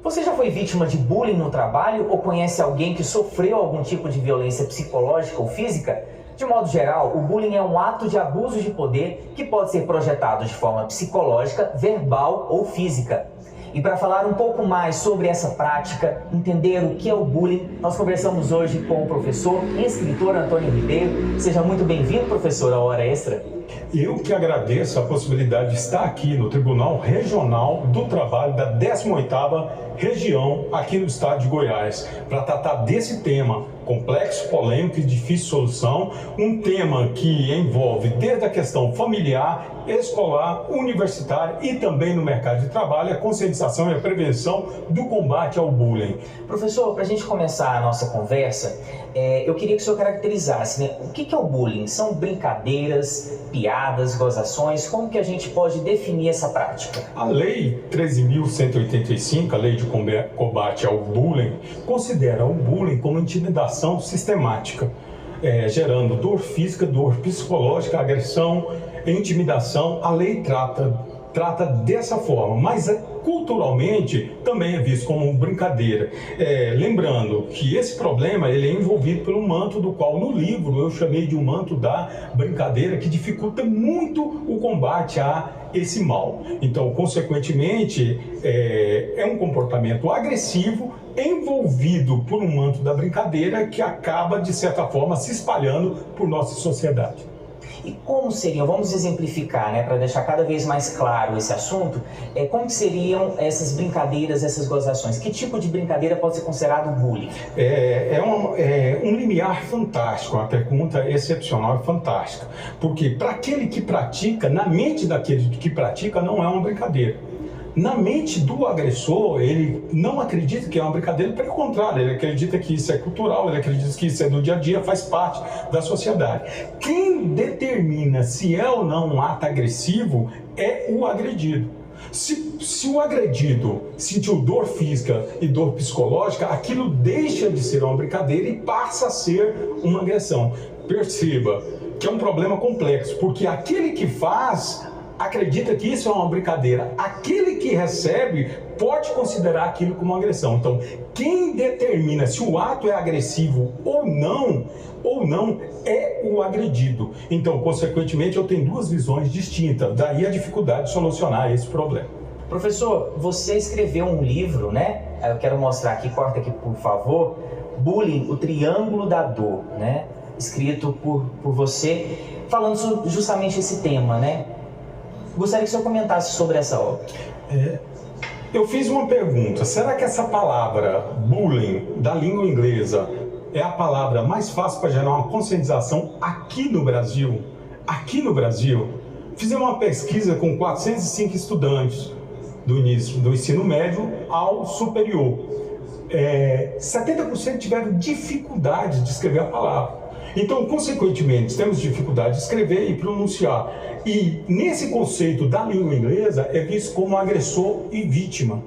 Você já foi vítima de bullying no trabalho ou conhece alguém que sofreu algum tipo de violência psicológica ou física? De modo geral, o bullying é um ato de abuso de poder que pode ser projetado de forma psicológica, verbal ou física. E para falar um pouco mais sobre essa prática, entender o que é o bullying, nós conversamos hoje com o professor e escritor Antônio Ribeiro. Seja muito bem-vindo, professor, à Hora Extra. Eu que agradeço a possibilidade de estar aqui no Tribunal Regional do Trabalho da 18ª Região aqui no estado de Goiás, para tratar desse tema complexo, polêmico e difícil de solução, um tema que envolve desde a questão familiar, escolar, universitária e também no mercado de trabalho, a conscientização e a prevenção do combate ao bullying. Professor, para a gente começar a nossa conversa, eu queria que o senhor caracterizasse, né? O que é o bullying? São brincadeiras, piadas, gozações? Como que a gente pode definir essa prática? A Lei 13.185, a Lei de Combate ao Bullying, considera o bullying como intimidação sistemática, gerando dor física, dor psicológica, agressão, intimidação. A lei trata dessa forma, mas culturalmente também é visto como brincadeira. Lembrando que esse problema ele é envolvido pelo manto do qual no livro eu chamei de um manto da brincadeira, que dificulta muito o combate a esse mal. Então, consequentemente, é um comportamento agressivo envolvido por um manto da brincadeira que acaba, de certa forma, se espalhando por nossa sociedade. E como seriam, vamos exemplificar, né, para deixar cada vez mais claro esse assunto, como seriam essas brincadeiras, essas gozações? Que tipo de brincadeira pode ser considerado bullying? Um limiar fantástico, uma pergunta excepcional e fantástica. Porque para aquele que pratica, na mente daquele que pratica, não é uma brincadeira. Na mente do agressor, ele não acredita que é uma brincadeira, pelo contrário, ele acredita que isso é cultural, ele acredita que isso é do dia a dia, faz parte da sociedade. Quem determina se é ou não um ato agressivo é o agredido. Se o agredido sentiu dor física e dor psicológica, aquilo deixa de ser uma brincadeira e passa a ser uma agressão. Perceba que é um problema complexo, porque aquele que faz acredita que isso é uma brincadeira. Aquele que recebe pode considerar aquilo como uma agressão. Então, quem determina se o ato é agressivo ou não é o agredido. Então, consequentemente, eu tenho duas visões distintas. Daí a dificuldade de solucionar esse problema. Professor, você escreveu um livro, né? Eu quero mostrar aqui, corta aqui, por favor. Bullying, o Triângulo da Dor, né? Escrito por você, falando justamente esse tema, né? Gostaria que o senhor comentasse sobre essa obra. Eu fiz uma pergunta. Será que essa palavra bullying da língua inglesa é a palavra mais fácil para gerar uma conscientização aqui no Brasil? Aqui no Brasil, fizemos uma pesquisa com 405 estudantes do ensino médio ao superior. 70% tiveram dificuldade de escrever a palavra. Então, consequentemente, temos dificuldade de escrever e pronunciar. E nesse conceito da língua inglesa é visto como agressor e vítima.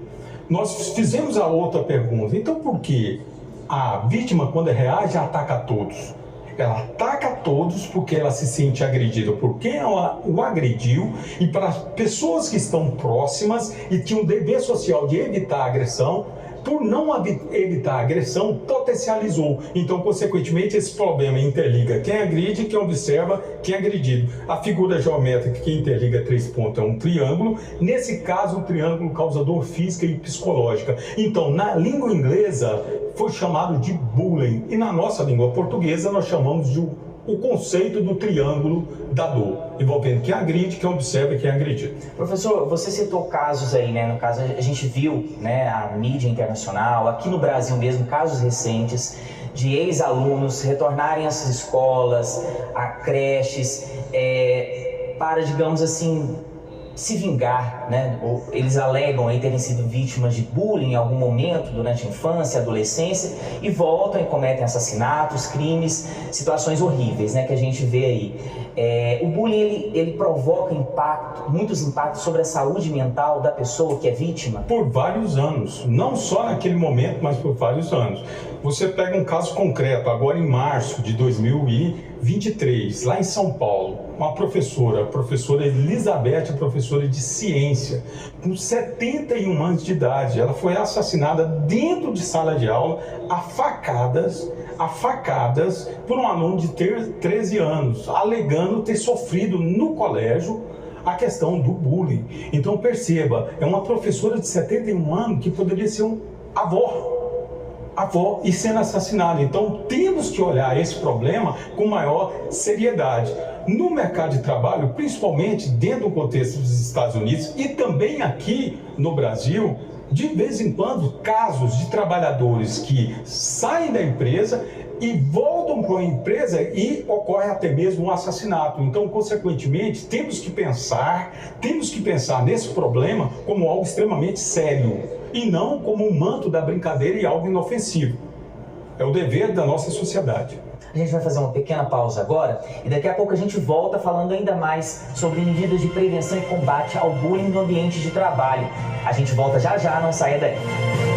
Nós fizemos a outra pergunta. Então, por que a vítima, quando reage, ataca a todos? Ela ataca a todos porque ela se sente agredida por quem ela o agrediu, e para as pessoas que estão próximas e tinham o dever social de evitar a agressão, por não evitar a agressão, potencializou. Então, consequentemente, esse problema interliga quem agride, quem observa, quem é agredido. A figura geométrica que interliga 3 pontos é um triângulo. Nesse caso, o triângulo causa dor física e psicológica. Então, na língua inglesa, foi chamado de bullying. E na nossa língua portuguesa, nós chamamos de o conceito do triângulo da dor, envolvendo quem agride, quem observa e quem é agredido. Professor, você citou casos aí, né? No caso, a gente viu, né, a mídia internacional, aqui no Brasil mesmo, casos recentes de ex-alunos retornarem às escolas, a creches, para, digamos assim, se vingar, né? Eles alegam aí terem sido vítimas de bullying em algum momento durante a infância, a adolescência, e voltam e cometem assassinatos, crimes, situações horríveis, né, que a gente vê aí. O bullying ele provoca muitos impactos sobre a saúde mental da pessoa que é vítima? Por vários anos, não só naquele momento, mas por vários anos. Você pega um caso concreto, agora em março de 2023, lá em São Paulo, com a professora Elizabeth, professora de ciência, com 71 anos de idade. Ela foi assassinada dentro de sala de aula a facadas por um aluno de 13 anos, alegando ter sofrido no colégio a questão do bullying. Então perceba, é uma professora de 71 anos que poderia ser um avó e sendo assassinada. Então temos que olhar esse problema com maior seriedade. No mercado de trabalho, principalmente dentro do contexto dos Estados Unidos e também aqui no Brasil, de vez em quando, casos de trabalhadores que saem da empresa e voltam para a empresa e ocorre até mesmo um assassinato. Então, consequentemente, temos que pensar nesse problema como algo extremamente sério e não como um manto da brincadeira e algo inofensivo. É o dever da nossa sociedade. A gente vai fazer uma pequena pausa agora e daqui a pouco a gente volta falando ainda mais sobre medidas de prevenção e combate ao bullying no ambiente de trabalho. A gente volta já já, não saia daí.